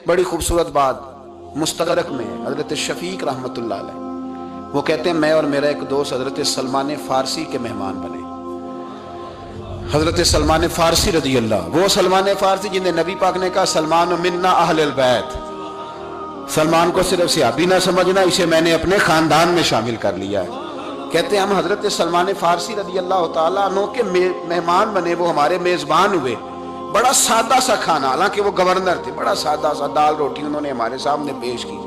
بڑی خوبصورت بات مستدرک میں ہے، حضرت شفیق رحمۃ اللہ علیہ وہ کہتے ہیں میں اور میرا ایک دوست حضرت سلمان فارسی کے مہمان بنے۔ حضرت سلمان فارسی رضی اللہ، وہ سلمان فارسی جنہیں نبی پاک نے کہا سلمان منا اہل البیت، سلمان کو صرف صحابی نہ سمجھنا، اسے میں نے اپنے خاندان میں شامل کر لیا ہے۔ کہتے ہیں ہم حضرت سلمان فارسی رضی اللہ تعالیٰ عنہ کے مہمان بنے، وہ ہمارے میزبان ہوئے۔ بڑا سادہ سا کھانا، حالانکہ وہ گورنر تھے، بڑا سادہ سا دال روٹی انہوں نے ہمارے سامنے پیش کی،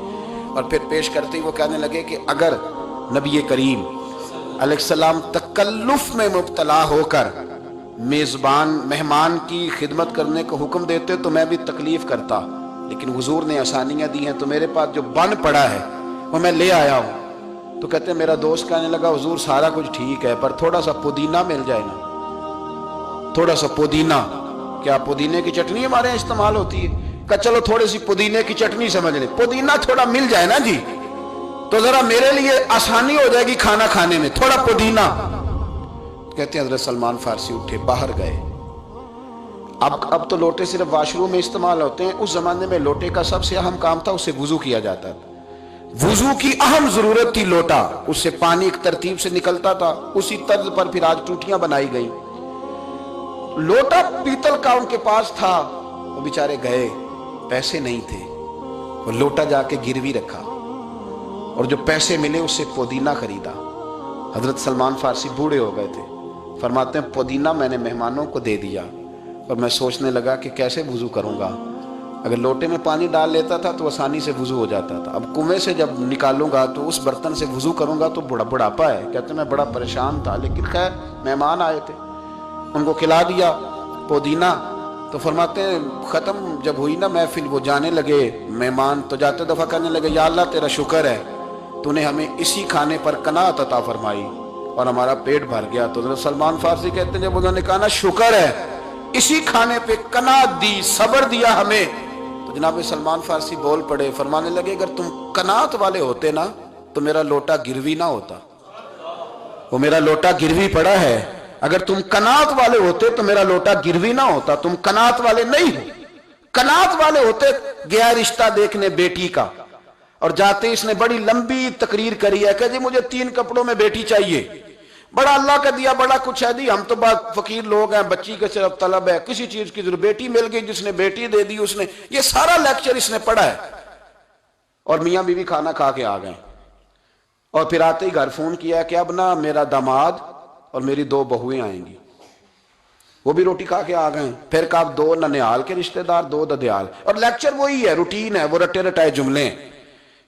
اور پھر پیش کرتے ہی وہ کہنے لگے کہ اگر نبی کریم علیہ السلام تکلف میں مبتلا ہو کر میزبان مہمان کی خدمت کرنے کو حکم دیتے تو میں بھی تکلیف کرتا، لیکن حضور نے آسانیاں دی ہیں تو میرے پاس جو بن پڑا ہے وہ میں لے آیا ہوں۔ تو کہتے ہیں میرا دوست کہنے لگا حضور سارا کچھ ٹھیک ہے پر تھوڑا سا پودینہ مل جائے نا، تھوڑا سا پودینہ، کیا پودینے کی چٹنی ہمارے یہاں استعمال ہوتی ہے؟ کہ چلو تھوڑی سی پودینے کی چٹنی سمجھ لیں، پودینہ تھوڑا مل جائے نا جی تو ذرا میرے لیے آسانی ہو جائے گی کھانا کھانے میں، تھوڑا پودینہ۔ کہتے ہیں حضرت سلمان فارسی اٹھے باہر گئے۔ اب تو لوٹے صرف واش روم میں استعمال ہوتے ہیں، اس زمانے میں لوٹے کا سب سے اہم کام تھا، اس سے وضو کیا جاتا تھا، وضو کی اہم ضرورت تھی لوٹا، اس سے پانی ایک ترتیب سے نکلتا تھا، اسی طرز پر پھر آج ٹوٹیاں بنائی گئی۔ لوٹا پیتل کا ان کے پاس تھا، وہ بیچارے گئے، پیسے نہیں تھے، وہ لوٹا جا کے گروی رکھا اور جو پیسے ملے اس سے پودینہ خریدا۔ حضرت سلمان فارسی بوڑھے ہو گئے تھے، فرماتے ہیں پودینہ میں نے مہمانوں کو دے دیا اور میں سوچنے لگا کہ کیسے وضو کروں گا، اگر لوٹے میں پانی ڈال لیتا تھا تو آسانی سے وضو ہو جاتا تھا، اب کنویں سے جب نکالوں گا تو اس برتن سے وضو کروں گا تو بڑھاپا ہے۔ کہتے ہیں میں بڑا پریشان تھا، لیکن خیر مہمان آئے تھے، ان کو کھلا دیا پودینہ۔ تو فرماتے ہیں ختم جب ہوئی نا محفل، وہ جانے لگے مہمان، تو جاتے دفعہ کرنے لگے یا اللہ تیرا شکر ہے تو نے ہمیں اسی کھانے پر قناعت عطا فرمائی اور ہمارا پیٹ بھر گیا۔ تو حضرت سلمان فارسی کہتے ہیں جب انہوں نے کہا نا شکر ہے، اسی کھانے پہ قناعت دی، صبر دیا ہمیں، تو جناب سلمان فارسی بول پڑے، فرمانے لگے اگر تم قناعت والے ہوتے نا تو میرا لوٹا گروی نہ ہوتا، وہ میرا لوٹا گروی پڑا ہے، اگر تم قناعت والے ہوتے تو میرا لوٹا گروی نہ ہوتا، تم قناعت والے نہیں ہو۔ قناعت والے ہوتے، گیا رشتہ دیکھنے بیٹی کا، اور جاتے اس نے بڑی لمبی تقریر کری ہے کہ جی مجھے 3 کپڑوں میں بیٹی چاہیے، بڑا اللہ کا دیا بڑا کچھ ہے جی، ہم تو بات فقیر لوگ ہیں، بچی کے صرف طلب ہے، کسی چیز کی ضرورت، بیٹی مل گئی جس نے بیٹی دے دی، اس نے یہ سارا لیکچر اس نے پڑھا ہے، اور میاں بیوی کھانا کھا کے آ گئے، اور پھر آتے ہی گھر فون کیا کہ اب نا میرا داماد اور میری 2 بہویں آئیں گی، وہ بھی روٹی کھا کے آ گئے، پھر کہا 2 ننیال کے رشتہ دار 2 ددیال، اور لیکچر وہی ہے، روٹین ہے، وہ رٹے رٹائے جملے ہیں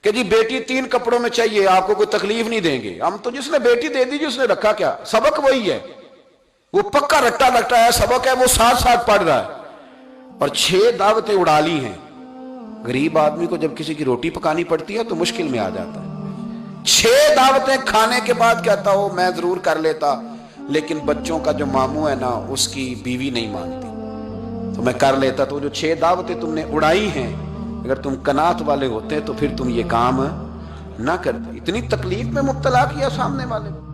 کہ جی بیٹی 3 کپڑوں میں چاہیے، آپ کو کوئی تکلیف نہیں دیں گے، ہم تو جس نے بیٹی دے دی اس نے رکھا کیا، سبق وہی ہے، وہ پکا رٹا لگتا ہے سبق ہے، وہ ساتھ ساتھ پڑھ رہا ہے، اور 6 دعوتیں اڑا لی ہیں۔ غریب آدمی کو جب کسی کی روٹی پکانی پڑتی ہے تو مشکل میں آ جاتا ہے، 6 دعوتیں کھانے کے بعد کہتا ہو میں ضرور کر لیتا، لیکن بچوں کا جو ماموں ہے نا اس کی بیوی نہیں مانتی تو میں کر لیتا، تو جو 6 دعوتیں تم نے اڑائی ہیں اگر تم قناعت والے ہوتے تو پھر تم یہ کام نہ کرتے۔ اتنی تکلیف میں مبتلا کیا سامنے والے کو۔